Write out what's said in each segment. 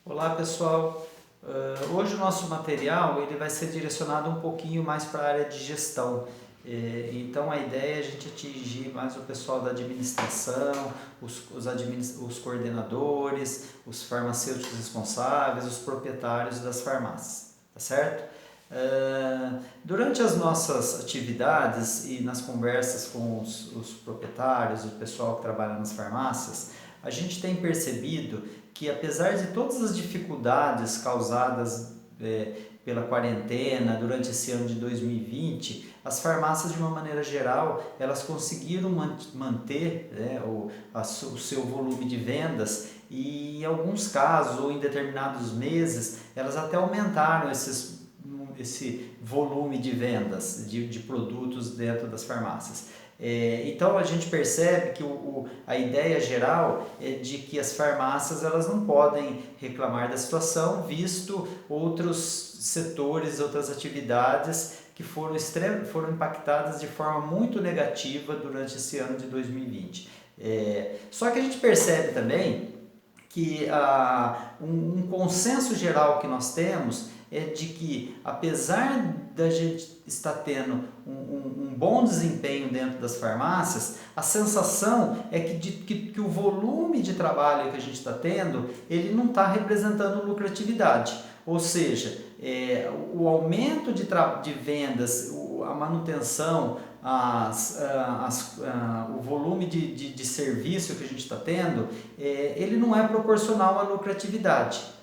Olá pessoal, hoje o nosso material ele vai ser direcionado um pouquinho mais para a área de gestão. Então a ideia é a gente atingir mais o pessoal da administração, os coordenadores, os farmacêuticos responsáveis, os proprietários das farmácias, tá certo? Durante as nossas atividades e nas conversas com os proprietários, o pessoal que trabalha nas farmácias, a gente tem percebido que apesar de todas as dificuldades causadas pela quarentena durante esse ano de 2020, as farmácias de uma maneira geral elas conseguiram manter, né, o seu volume de vendas e em alguns casos ou em determinados meses elas até aumentaram esse volume de vendas de produtos dentro das farmácias. Então a gente percebe que a ideia geral é de que as farmácias elas não podem reclamar da situação, visto outros setores, outras atividades que foram impactadas de forma muito negativa durante esse ano de 2020. Só que a gente percebe também que um consenso geral que nós temos é de que, apesar da gente estar tendo um bom desempenho dentro das farmácias, a sensação é que o volume de trabalho que a gente está tendo, ele não está representando lucratividade. Ou seja, o aumento de vendas, a manutenção, o volume de serviço que a gente está tendo, ele não é proporcional à lucratividade.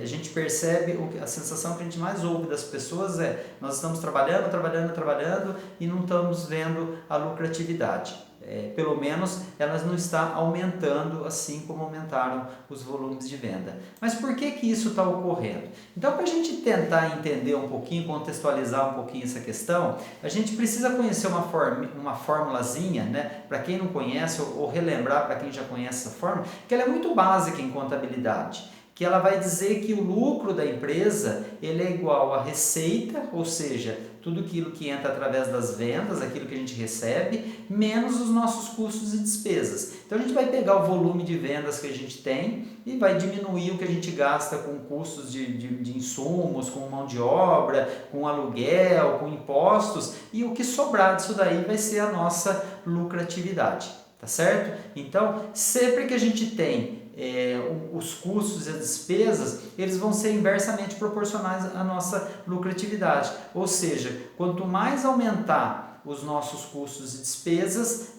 A gente percebe, a sensação que a gente mais ouve das pessoas é: nós estamos trabalhando e não estamos vendo a lucratividade. Pelo menos elas não está aumentando assim como aumentaram os volumes de venda. Mas por que isso está ocorrendo? Então, para a gente tentar entender um pouquinho, contextualizar um pouquinho essa questão, a gente precisa conhecer uma formulazinha, né? Para quem não conhece, ou relembrar para quem já conhece essa fórmula, que ela é muito básica em contabilidade, que ela vai dizer que o lucro da empresa ele é igual à receita, ou seja, tudo aquilo que entra através das vendas, aquilo que a gente recebe, menos os nossos custos e despesas. Então a gente vai pegar o volume de vendas que a gente tem e vai diminuir o que a gente gasta com custos de insumos, com mão de obra, com aluguel, com impostos, e o que sobrar disso daí vai ser a nossa lucratividade, tá certo? Então, sempre que a gente tem os custos e as despesas, eles vão ser inversamente proporcionais à nossa lucratividade. Ou seja, quanto mais aumentar os nossos custos e despesas,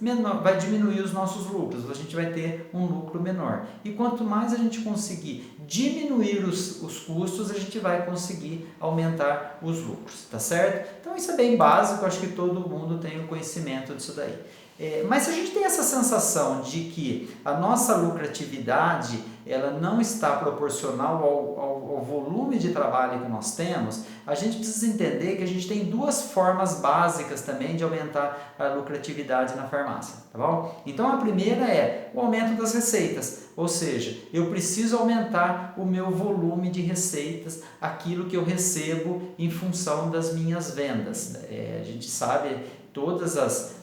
vai diminuir os nossos lucros, a gente vai ter um lucro menor. E quanto mais a gente conseguir diminuir os custos, a gente vai conseguir aumentar os lucros, tá certo? Então isso é bem básico, acho que todo mundo tem o conhecimento disso daí. Mas se a gente tem essa sensação de que a nossa lucratividade ela não está proporcional ao volume de trabalho que nós temos, a gente precisa entender que a gente tem duas formas básicas também de aumentar a lucratividade na farmácia, tá bom? Então a primeira é o aumento das receitas, ou seja, eu preciso aumentar o meu volume de receitas, aquilo que eu recebo em função das minhas vendas. A gente sabe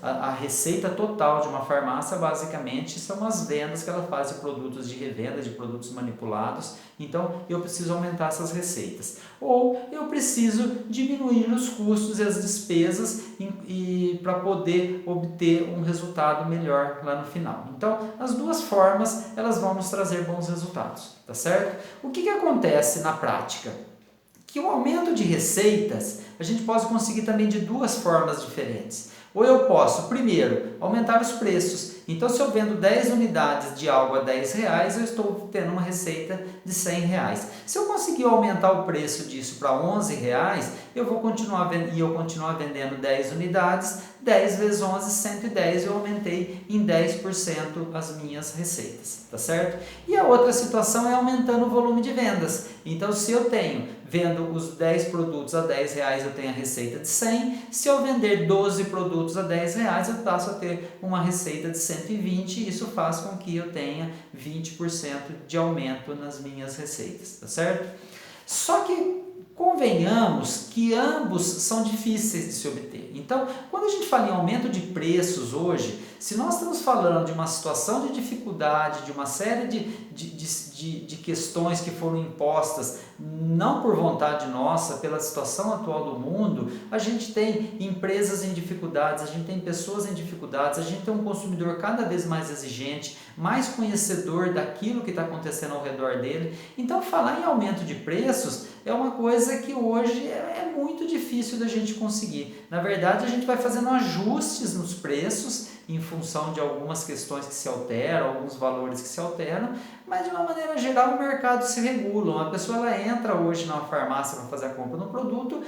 a receita total de uma farmácia basicamente são as vendas que ela faz de produtos de revenda, de produtos manipulados. Então eu preciso aumentar essas receitas, ou eu preciso diminuir os custos e as despesas para poder obter um resultado melhor lá no final. Então as duas formas elas vão nos trazer bons resultados, tá certo? O que acontece na prática? Que o aumento de receitas a gente pode conseguir também de duas formas diferentes. Ou eu posso, primeiro, aumentar os preços. Então, se eu vendo 10 unidades de algo a R$10, eu estou tendo uma receita de R$100. Se eu conseguir aumentar o preço disso para R$11, eu vou continuar vendendo 10 unidades, 10 vezes 11, 110, eu aumentei em 10% as minhas receitas, tá certo? E a outra situação é aumentando o volume de vendas. Então, se eu vendo os 10 produtos a R$10, eu tenho a receita de 100. Se eu vender 12 produtos a R$10, eu passo a ter uma receita de 120, e isso faz com que eu tenha 20% de aumento nas minhas receitas, tá certo? Só que Convenhamos que ambos são difíceis de se obter. Então, quando a gente fala em aumento de preços hoje, se nós estamos falando de uma situação de dificuldade, de uma série de questões que foram impostas, não por vontade nossa, pela situação atual do mundo, a gente tem empresas em dificuldades, a gente tem pessoas em dificuldades, a gente tem um consumidor cada vez mais exigente, mais conhecedor daquilo que está acontecendo ao redor dele. Então, falar em aumento de preços é uma coisa que hoje é muito difícil da gente conseguir. Na verdade, a gente vai fazendo ajustes nos preços em função de algumas questões que se alteram, alguns valores que se alteram, mas de uma maneira geral o mercado se regula. Uma pessoa ela entra hoje na farmácia para fazer a compra do produto,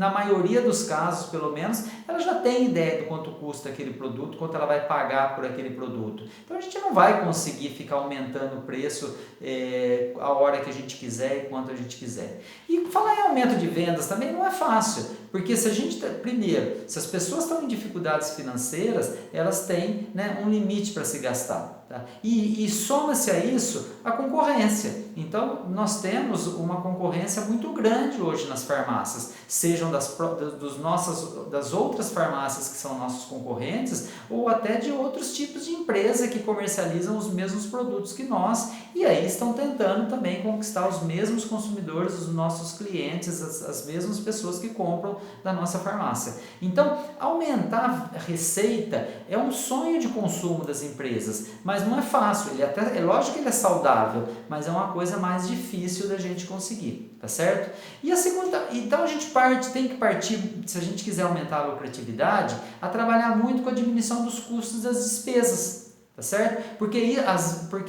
na maioria dos casos, pelo menos, ela já tem ideia do quanto custa aquele produto, quanto ela vai pagar por aquele produto. Então a gente não vai conseguir ficar aumentando o preço a hora que a gente quiser e quanto a gente quiser. E falar em aumento de vendas também não é fácil, porque se a gente, primeiro, se as pessoas estão em dificuldades financeiras, elas têm, né, um limite para se gastar. Tá? E soma-se a isso a concorrência. Então, nós temos uma concorrência muito grande hoje nas farmácias, sejam das outras farmácias que são nossos concorrentes, ou até de outros tipos de empresa que comercializam os mesmos produtos que nós, e aí estão tentando também conquistar os mesmos consumidores, os nossos clientes, as mesmas pessoas que compram da nossa farmácia. Então, aumentar a receita é um sonho de consumo das empresas, mas não é fácil. É lógico que ele é saudável, mas é uma coisa mais difícil da gente conseguir, tá certo? E a segunda, então a gente tem que partir, se a gente quiser aumentar a lucratividade, a trabalhar muito com a diminuição dos custos das despesas, tá certo? Porque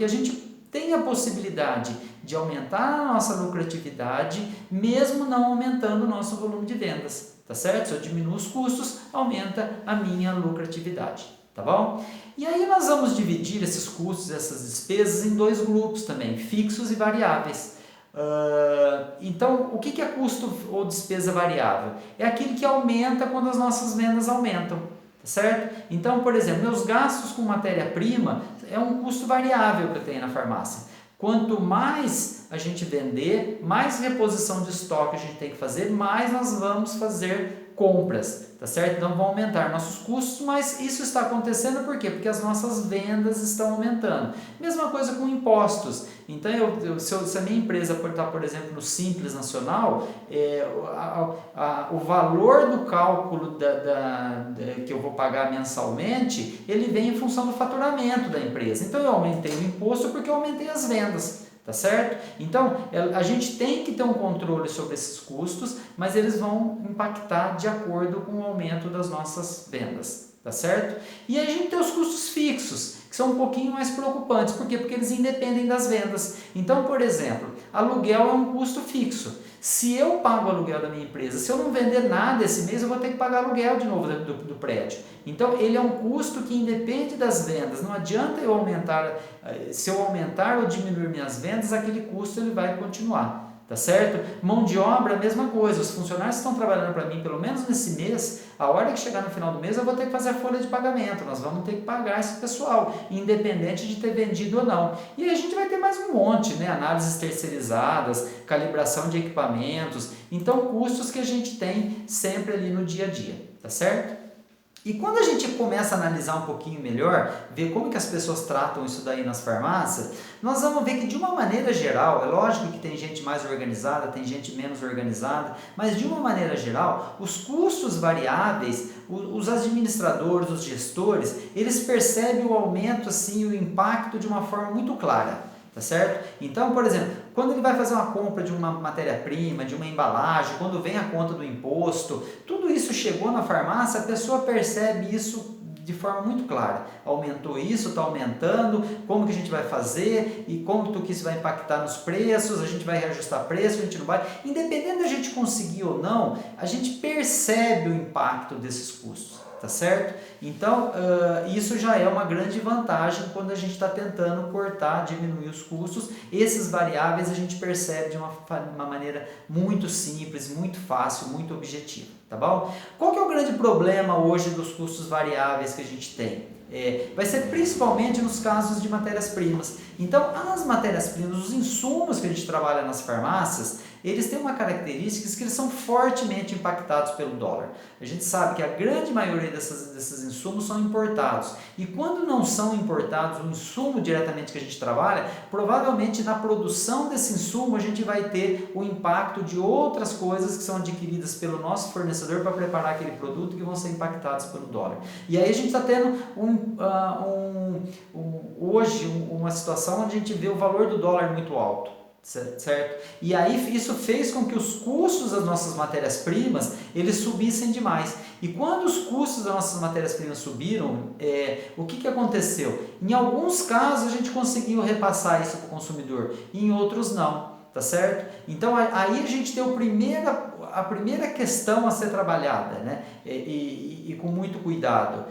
a gente tem a possibilidade de aumentar a nossa lucratividade, mesmo não aumentando o nosso volume de vendas, tá certo? Se eu diminuo os custos, aumenta a minha lucratividade, tá bom? E aí nós vamos dividir esses custos, essas despesas em dois grupos também, fixos e variáveis. Então, o que é custo ou despesa variável? É aquele que aumenta quando as nossas vendas aumentam, tá certo? Então, por exemplo, meus gastos com matéria-prima é um custo variável que eu tenho na farmácia. Quanto mais a gente vender, mais reposição de estoque a gente tem que fazer, mais nós vamos fazer compras, tá certo? Então vão aumentar nossos custos, mas isso está acontecendo por quê? Porque as nossas vendas estão aumentando. Mesma coisa com impostos. Então, se a minha empresa está, por exemplo, no Simples Nacional, o valor do cálculo que eu vou pagar mensalmente, ele vem em função do faturamento da empresa. Então, eu aumentei o imposto porque eu aumentei as vendas. Tá certo? Então, a gente tem que ter um controle sobre esses custos, mas eles vão impactar de acordo com o aumento das nossas vendas, tá certo? E aí a gente tem os custos fixos, que são um pouquinho mais preocupantes. Por quê? Porque eles independem das vendas. Então, por exemplo, aluguel é um custo fixo. Se eu pago o aluguel da minha empresa, se eu não vender nada esse mês, eu vou ter que pagar aluguel de novo do prédio. Então, ele é um custo que independe das vendas. Não adianta eu aumentar, se eu aumentar ou diminuir minhas vendas, aquele custo ele vai continuar. Tá certo? Mão de obra, a mesma coisa. Os funcionários que estão trabalhando para mim, pelo menos nesse mês, a hora que chegar no final do mês, eu vou ter que fazer a folha de pagamento. Nós vamos ter que pagar esse pessoal, independente de ter vendido ou não. E aí a gente vai ter mais um monte, né? Análises terceirizadas, calibração de equipamentos. Então, custos que a gente tem sempre ali no dia a dia. Tá certo? E quando a gente começa a analisar um pouquinho melhor, ver como que as pessoas tratam isso daí nas farmácias, nós vamos ver que de uma maneira geral, é lógico que tem gente mais organizada, tem gente menos organizada, mas de uma maneira geral, os custos variáveis, os administradores, os gestores, eles percebem o aumento, assim, o impacto de uma forma muito clara. Tá certo? Então, por exemplo, quando ele vai fazer uma compra de uma matéria-prima, de uma embalagem, quando vem a conta do imposto, tudo isso chegou na farmácia, a pessoa percebe isso de forma muito clara. Aumentou isso, está aumentando, como que a gente vai fazer e como que isso vai impactar nos preços, a gente vai reajustar preço, a gente não vai. Independente da gente conseguir ou não, a gente percebe o impacto desses custos. Tá certo? Então, isso já é uma grande vantagem quando a gente está tentando cortar, diminuir os custos. Esses variáveis a gente percebe de uma maneira muito simples, muito fácil, muito objetiva, tá bom? Qual que é o grande problema hoje dos custos variáveis que a gente tem? Vai ser principalmente nos casos de matérias-primas. Então, as matérias-primas, os insumos que a gente trabalha nas farmácias, eles têm uma característica que eles são fortemente impactados pelo dólar. A gente sabe que a grande maioria desses insumos são importados. E quando não são importados, o insumo diretamente que a gente trabalha, provavelmente na produção desse insumo a gente vai ter o impacto de outras coisas que são adquiridas pelo nosso fornecedor para preparar aquele produto que vão ser impactados pelo dólar. E aí a gente está tendo hoje uma situação onde a gente vê o valor do dólar muito alto, certo? E aí isso fez com que os custos das nossas matérias-primas eles subissem demais. E quando os custos das nossas matérias-primas subiram, o que aconteceu? Em alguns casos a gente conseguiu repassar isso para o consumidor, em outros não. Tá certo? Então aí a gente tem a primeira questão a ser trabalhada, né? E com muito cuidado.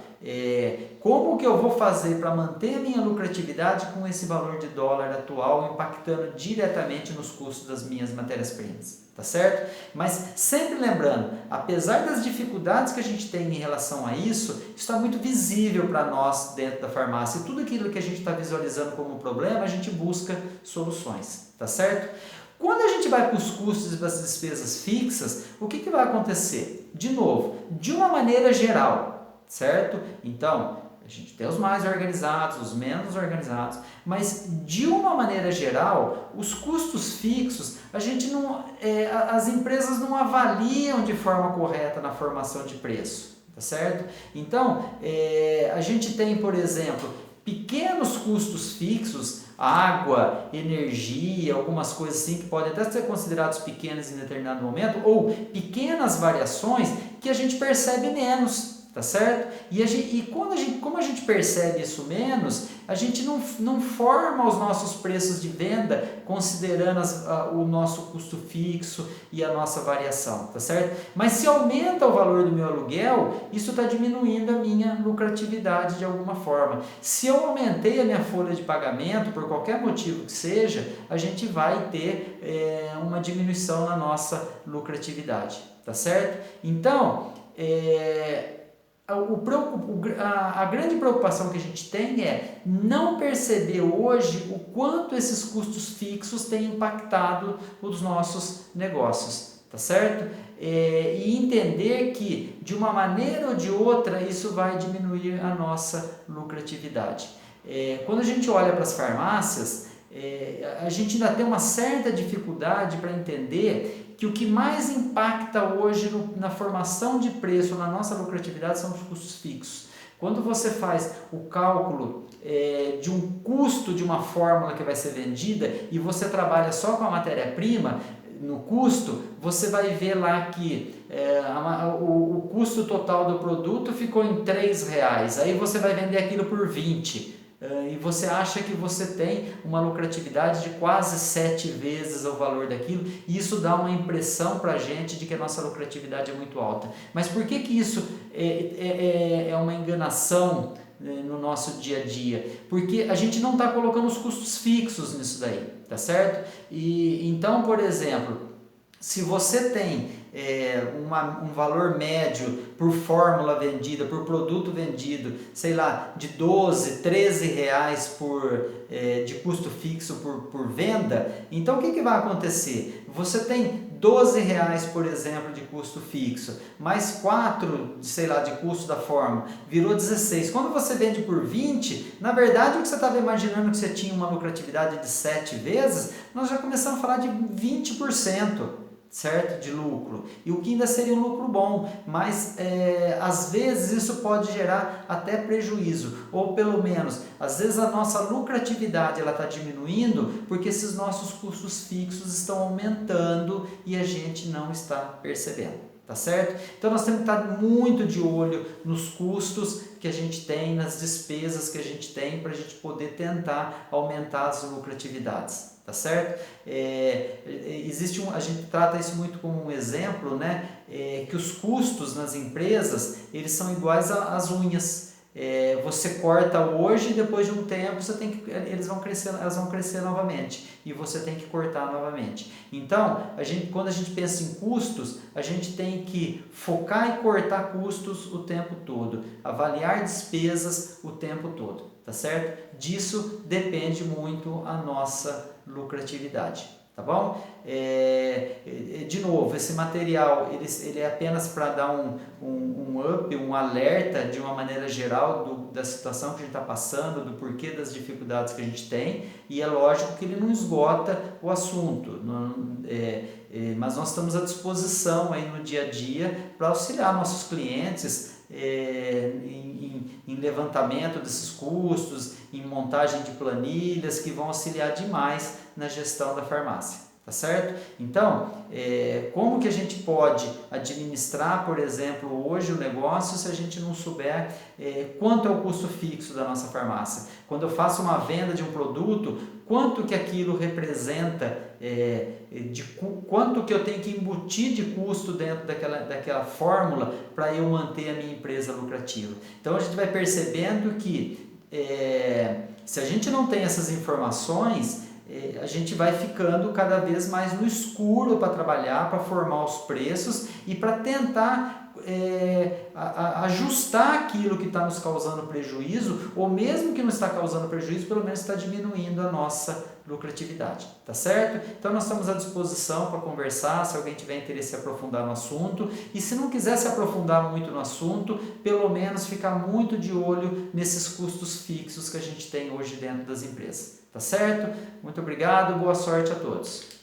Como que eu vou fazer para manter a minha lucratividade com esse valor de dólar atual impactando diretamente nos custos das minhas matérias-primas? Tá certo? Mas sempre lembrando, apesar das dificuldades que a gente tem em relação a isso está muito visível para nós dentro da farmácia. E tudo aquilo que a gente está visualizando como problema, a gente busca soluções, tá certo? Quando a gente vai para os custos e para as despesas fixas, o que vai acontecer? De novo, de uma maneira geral, certo? Então, a gente tem os mais organizados, os menos organizados, mas de uma maneira geral, os custos fixos, as empresas não avaliam de forma correta na formação de preço, tá certo? Então, a gente tem, por exemplo, pequenos custos fixos, água, energia, algumas coisas assim que podem até ser considerados pequenas em determinado momento, ou pequenas variações que a gente percebe menos. Tá certo? Como a gente percebe isso menos, a gente não forma os nossos preços de venda considerando o nosso custo fixo e a nossa variação, tá certo? Mas se aumenta o valor do meu aluguel, isso está diminuindo a minha lucratividade de alguma forma. Se eu aumentei a minha folha de pagamento, por qualquer motivo que seja, a gente vai ter uma diminuição na nossa lucratividade, tá certo? Então, a grande preocupação que a gente tem é não perceber hoje o quanto esses custos fixos têm impactado os nossos negócios, tá certo? E entender que de uma maneira ou de outra isso vai diminuir a nossa lucratividade. Quando a gente olha para as farmácias, a gente ainda tem uma certa dificuldade para entender que o que mais impacta hoje na formação de preço, na nossa lucratividade, são os custos fixos. Quando você faz o cálculo de um custo de uma fórmula que vai ser vendida e você trabalha só com a matéria-prima, no custo, você vai ver lá que o custo total do produto ficou em R$3, aí você vai vender aquilo por 20. E você acha que você tem uma lucratividade de quase 7 vezes o valor daquilo, e isso dá uma impressão para a gente de que a nossa lucratividade é muito alta. Mas por que isso é uma enganação no nosso dia a dia? Porque a gente não está colocando os custos fixos nisso daí, tá certo? E então, por exemplo, se você tem um valor médio por fórmula vendida, por produto vendido, sei lá, de 12, 13 reais de custo fixo por venda, então o que vai acontecer? Você tem 12 reais, por exemplo, de custo fixo, mais 4, sei lá, de custo da fórmula, virou 16. Quando você vende por 20, na verdade o que você estava imaginando que você tinha uma lucratividade de 7 vezes, nós já começamos a falar de 20%. Certo? De lucro, e o que ainda seria um lucro bom, mas às vezes isso pode gerar até prejuízo, ou pelo menos, às vezes a nossa lucratividade está diminuindo porque esses nossos custos fixos estão aumentando e a gente não está percebendo. Tá certo? Então nós temos que estar muito de olho nos custos que a gente tem, nas despesas que a gente tem, para a gente poder tentar aumentar as lucratividades. Tá certo? A gente trata isso muito como um exemplo, né? Que os custos nas empresas eles são iguais às unhas. Você corta hoje e depois de um tempo elas vão crescer novamente e você tem que cortar novamente. Então, quando a gente pensa em custos, a gente tem que focar e cortar custos o tempo todo, avaliar despesas o tempo todo, tá certo? Disso depende muito a nossa lucratividade. tá bom? De novo, esse material ele é apenas para dar um up, um alerta de uma maneira geral da situação que a gente está passando, do porquê das dificuldades que a gente tem, e é lógico que ele não esgota o assunto, mas nós estamos à disposição aí no dia a dia para auxiliar nossos clientes em levantamento desses custos, em montagem de planilhas que vão auxiliar demais na gestão da farmácia. Tá certo? Então, como que a gente pode administrar, por exemplo, hoje o negócio se a gente não souber quanto é o custo fixo da nossa farmácia? Quando eu faço uma venda de um produto, quanto que aquilo representa, quanto que eu tenho que embutir de custo dentro daquela fórmula para eu manter a minha empresa lucrativa? Então, a gente vai percebendo que se a gente não tem essas informações, a gente vai ficando cada vez mais no escuro para trabalhar, para formar os preços e para tentar ajustar aquilo que está nos causando prejuízo, ou mesmo que não está causando prejuízo, pelo menos está diminuindo a nossa lucratividade, tá certo? Então nós estamos à disposição para conversar, se alguém tiver interesse em aprofundar no assunto, e se não quiser se aprofundar muito no assunto, pelo menos ficar muito de olho nesses custos fixos que a gente tem hoje dentro das empresas, tá certo? Muito obrigado, boa sorte a todos.